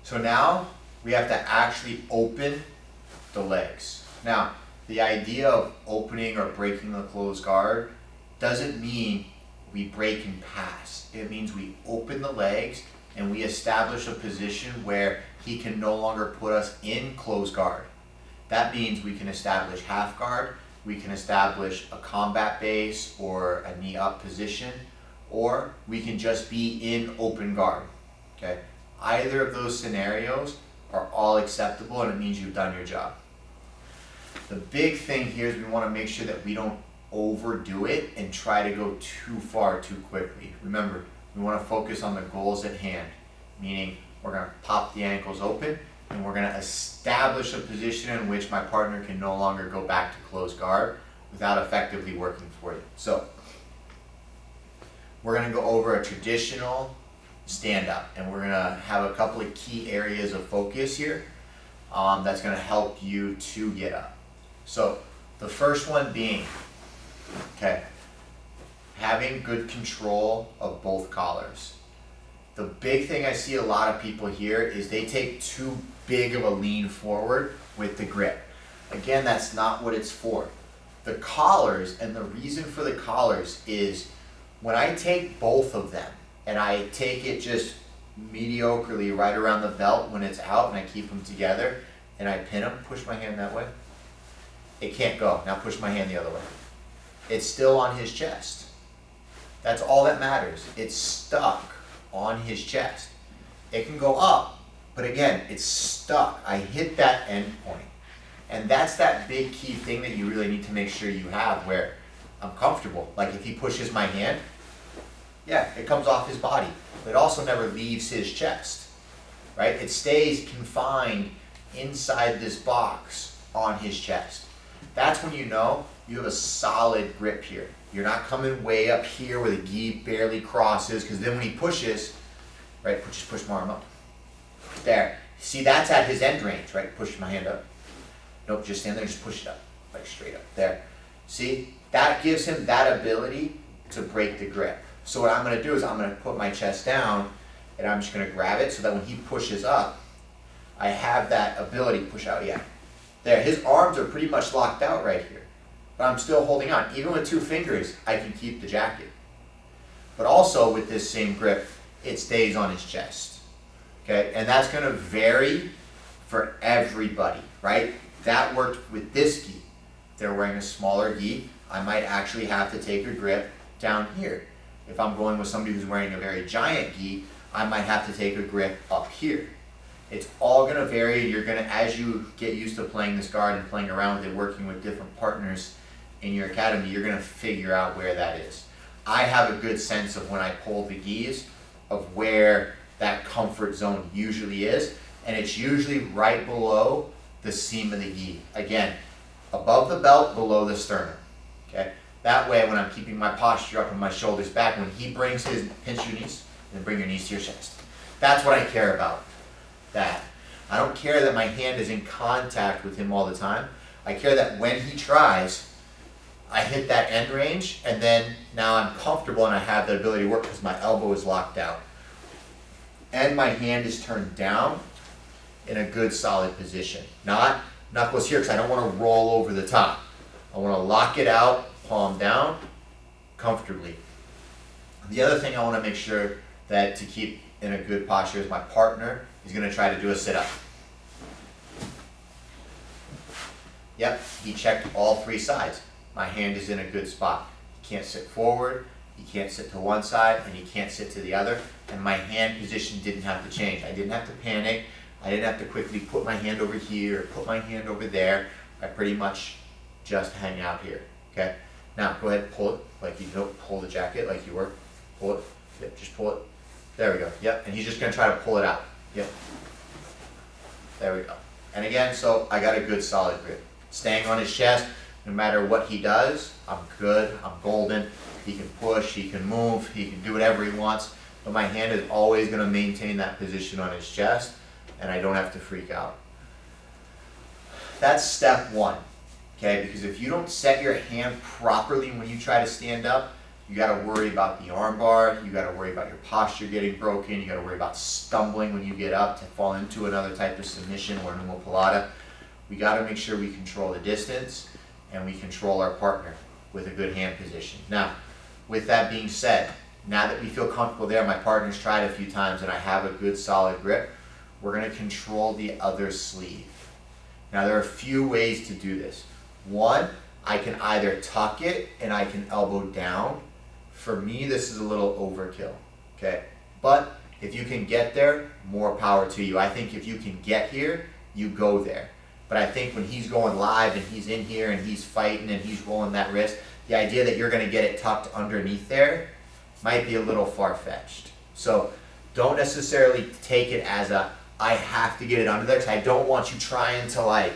So now we have to actually open the legs. Now, the idea of opening or breaking the closed guard doesn't mean we break and pass. It means we open the legs and we establish a position where he can no longer put us in closed guard. That means we can establish half guard, we can establish a combat base or a knee up position, or we can just be in open guard, okay? Either of those scenarios are all acceptable and it means you've done your job. The big thing here is we want to make sure that we don't overdo it and try to go too far too quickly. Remember, we want to focus on the goals at hand, meaning we're going to pop the ankles open and we're going to establish a position in which my partner can no longer go back to closed guard without effectively working for you. So we're going to go over a traditional stand up and we're going to have a couple of key areas of focus here that's going to help you to get up. So the first one being, okay, having good control of both collars. The big thing I see a lot of people here is they take too big of a lean forward with the grip. Again, that's not what it's for. The collars, and the reason for the collars is when I take both of them and I take it just mediocrely right around the belt when it's out and I keep them together and I pin them, push my hand that way, it can't go. Now push my hand the other way. It's still on his chest. That's all that matters. It's stuck on his chest. It can go up, but again, it's stuck. I hit that end point. And that's that big key thing that you really need to make sure you have where I'm comfortable. Like if he pushes my hand, yeah, it comes off his body, but it also never leaves his chest, right? It stays confined inside this box on his chest. That's when you know you have a solid grip here. You're not coming way up here where the gi barely crosses, because then when he pushes, right, just push my arm up. There. See, that's at his end range, right? Push my hand up. Nope, just stand there and just push it up, like straight up. There. See, that gives him that ability to break the grip. So what I'm going to do is I'm going to put my chest down and I'm just going to grab it so that when he pushes up, I have that ability to push out. Yeah. There. His arms are pretty much locked out right here. But I'm still holding on. Even with 2 fingers, I can keep the jacket. But also with this same grip, it stays on his chest. Okay? And that's going to vary for everybody, right? That worked with this gi. If they're wearing a smaller gi, I might actually have to take a grip down here. If I'm going with somebody who's wearing a very giant gi, I might have to take a grip up here. It's all going to vary. You're going to, as you get used to playing this guard and playing around with it, working with different partners in your academy, you're going to figure out where that is. I have a good sense of when I pull the gis of where that comfort zone usually is, and it's usually right below the seam of the gi. Again, above the belt, below the sternum. Okay? That way, when I'm keeping my posture up and my shoulders back, when he brings his, pinch your knees, and bring your knees to your chest. That's what I care about. That. I don't care that my hand is in contact with him all the time. I care that when he tries, I hit that end range, and then now I'm comfortable and I have the ability to work because my elbow is locked out. And my hand is turned down in a good solid position. Not knuckles here because I don't want to roll over the top. I want to lock it out, palm down, comfortably. The other thing I want to make sure that to keep in a good posture is my partner is going to try to do a sit-up. Yep, he checked all 3 sides. My hand is in a good spot. He can't sit forward, he can't sit to one side, and he can't sit to the other. And my hand position didn't have to change. I didn't have to panic. I didn't have to quickly put my hand over here or put my hand over there. I pretty much just hang out here. Okay? Now go ahead and pull it like you don't pull the jacket like you were. Pull it. Yep, just pull it. There we go. Yep. And he's just going to try to pull it out. Yep. There we go. And again, so I got a good solid grip. Staying on his chest. No matter what he does, I'm good, I'm golden. He can push, he can move, he can do whatever he wants, but my hand is always going to maintain that position on his chest, and I don't have to freak out. That's step 1, okay? Because if you don't set your hand properly when you try to stand up, You got to worry about the arm bar. You got to worry about your posture getting broken. You got to worry about stumbling when you get up to fall into another type of submission or an omoplata. We got to make sure we control the distance and we control our partner with a good hand position. Now, with that being said, now that we feel comfortable there, my partner's tried a few times and I have a good solid grip, we're going to control the other sleeve. Now, there are a few ways to do this. One, I can either tuck it and I can elbow down. For me, this is a little overkill, okay? But if you can get there, more power to you. I think if you can get here, you go there. But I think when he's going live and he's in here and he's fighting and he's rolling that wrist, the idea that you're going to get it tucked underneath there might be a little far-fetched. So don't necessarily take it as a, I have to get it under there, because I don't want you trying to like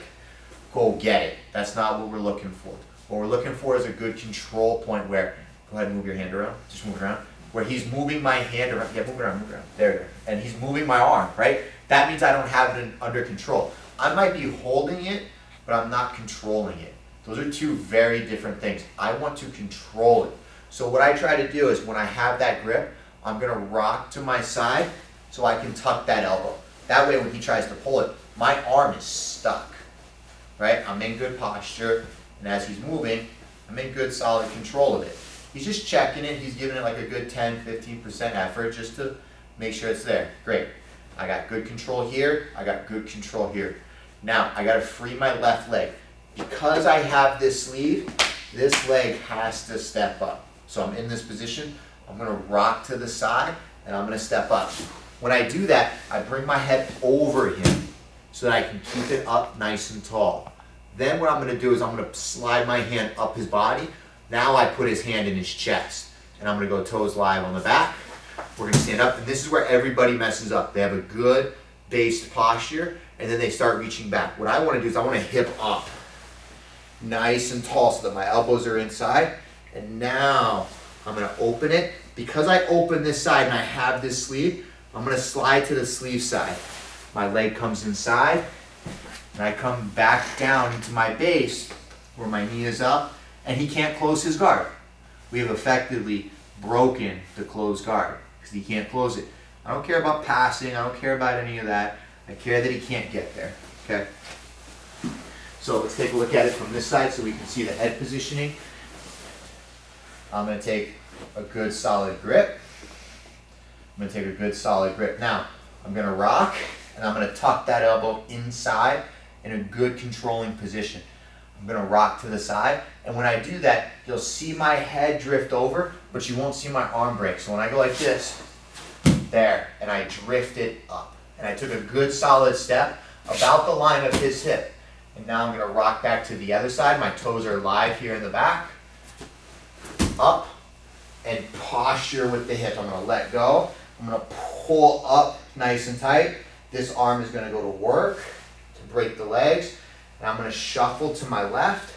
go get it. That's not what we're looking for. What we're looking for is a good control point where, go ahead and move your hand around, just move it around, where he's moving my hand around, yeah, move it around, there you go. And he's moving my arm, right? That means I don't have it under control. I might be holding it, but I'm not controlling it. Those are two very different things. I want to control it. So what I try to do is when I have that grip, I'm gonna rock to my side so I can tuck that elbow. That way when he tries to pull it, my arm is stuck, right? I'm in good posture, and as he's moving, I'm in good solid control of it. He's just checking it, he's giving it like a good 10-15% effort just to make sure it's there. Great. I got good control here, I got good control here. Now, I gotta free my left leg. Because I have this sleeve, this leg has to step up. So I'm in this position, I'm gonna rock to the side, and I'm gonna step up. When I do that, I bring my head over him so that I can keep it up nice and tall. Then what I'm gonna do is I'm gonna slide my hand up his body. Now I put his hand in his chest, and I'm gonna go toes live on the back. We're gonna stand up, and this is where everybody messes up. They have a good based posture, and then they start reaching back. What I wanna do is I wanna hip up nice and tall so that my elbows are inside. And now I'm gonna open it. Because I open this side and I have this sleeve, I'm gonna slide to the sleeve side. My leg comes inside, and I come back down into my base where my knee is up, and he can't close his guard. We have effectively broken the closed guard because he can't close it. I don't care about passing, I don't care about any of that. I care that he can't get there, okay? So let's take a look at it from this side so we can see the head positioning. I'm gonna take a good solid grip. I'm gonna take a good solid grip. Now, I'm gonna rock, and I'm gonna tuck that elbow inside in a good controlling position. I'm gonna rock to the side, and when I do that, you'll see my head drift over, but you won't see my arm break. So when I go like this, there, and I drift it up. And I took a good solid step about the line of his hip. And now I'm gonna rock back to the other side. My toes are live here in the back. Up, and posture with the hip. I'm gonna let go. I'm gonna pull up nice and tight. This arm is gonna go to work to break the legs. And I'm gonna shuffle to my left.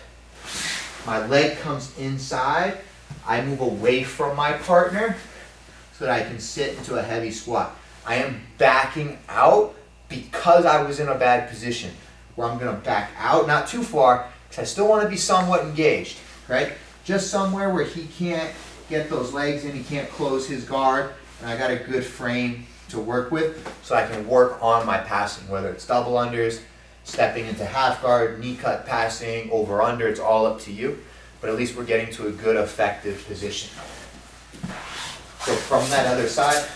My leg comes inside. I move away from my partner so that I can sit into a heavy squat. I am backing out because I was in a bad position, where I'm gonna back out, not too far, because I still wanna be somewhat engaged, right? Just somewhere where he can't get those legs in, he can't close his guard, and I got a good frame to work with so I can work on my passing, whether it's double unders, stepping into half guard, knee cut passing, over under, it's all up to you, but at least we're getting to a good effective position. So from that other side,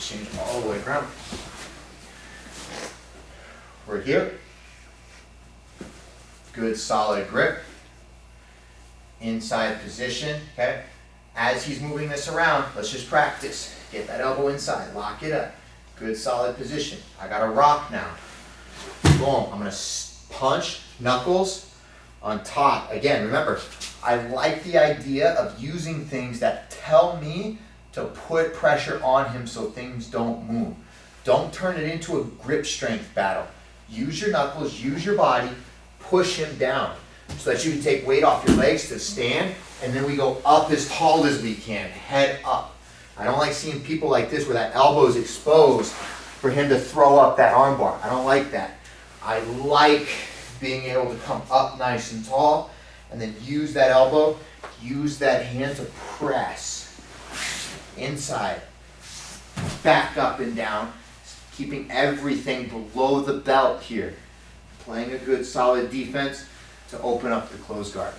change all the way around. We're here. Good solid grip. Inside position, okay? As he's moving this around, let's just practice. Get that elbow inside, lock it up. Good solid position. I got a rock now. Boom, I'm gonna punch, knuckles on top. Again, remember, I like the idea of using things that tell me to put pressure on him so things don't move. Don't turn it into a grip strength battle. Use your knuckles, use your body, push him down so that you can take weight off your legs to stand, and then we go up as tall as we can, head up. I don't like seeing people like this where that elbow is exposed for him to throw up that arm bar. I don't like that. I like being able to come up nice and tall and then use that elbow Use that hand to press inside, back up and down, keeping everything below the belt here. Playing a good solid defense to open up the closed guard.